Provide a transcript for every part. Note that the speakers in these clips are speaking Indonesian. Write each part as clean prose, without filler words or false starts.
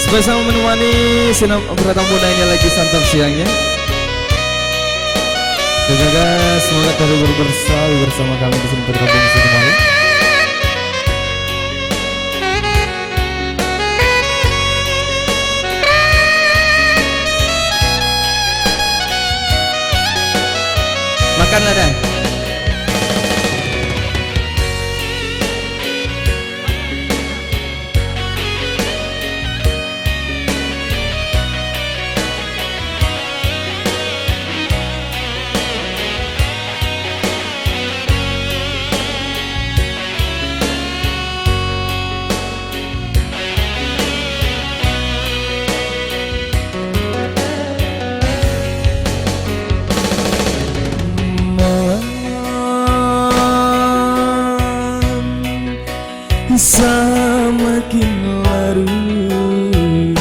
Spesial menemani sinam bertemu lainnya lagi santap siangnya. Jaga semoga terhibur bersama kami di sini bergabung kembali. Makan ada. Semakin larut,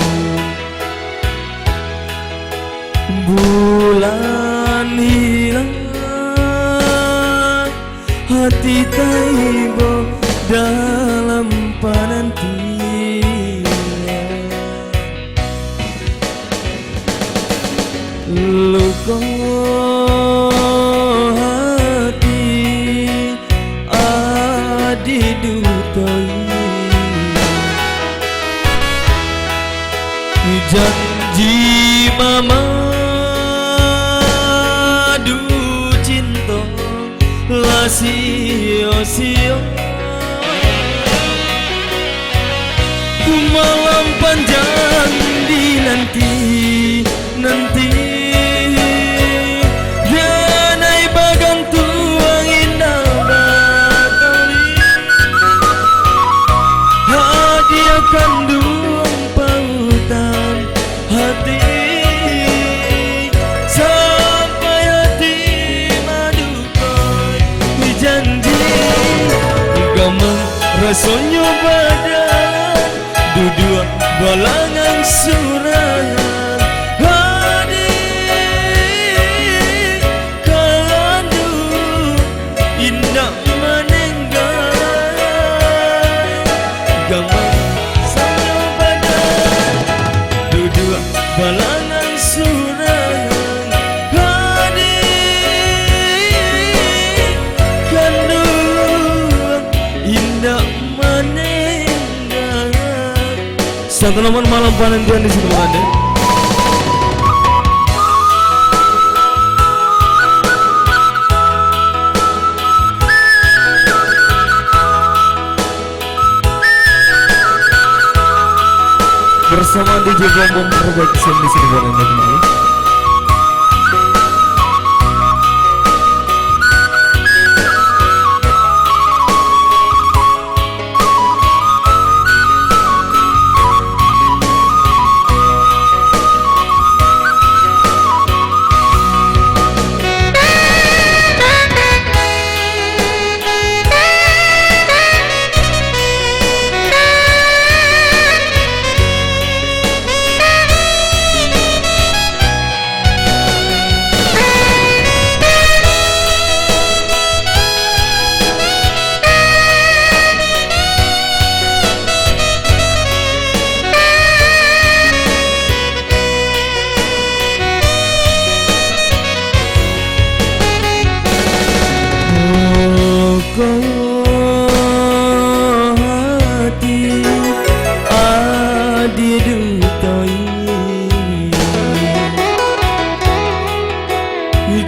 bulan hilang, hati taibo dalam penantian. Luka hati adi dutoi, janji mama du cinta la sio-sio, malam panjang dinanti nanti danai bagang tuang indah bakali hadiahkan duang pautan hati sampai hati madukai janji gamang rasanya badan duduk balangan surangan hadi kalandu indah menenggai gamang rasanya badan duduk balangan surangan hadi kandung indah menenggai. Satu nomor malam penantian di sini ada. Bersama DJ Bombom Production di sini buat anda kembali.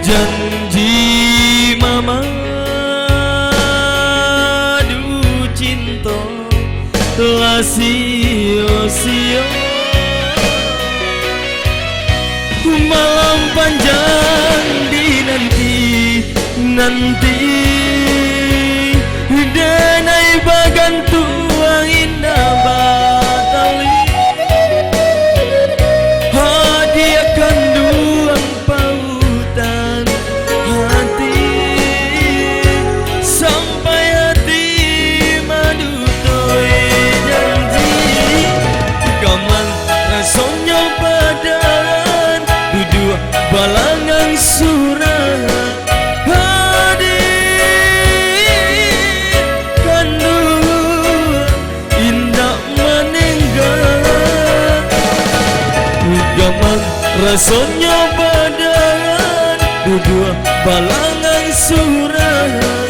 Janji mama du cinta la sio-sio, malam panjang dinanti danai bagan tuang indah batali hadiahkan duang pautan hati sampai hati madutoi janji gamang rasanya badan duduk balangan surat hadi Rasanya badan duduk balangan surat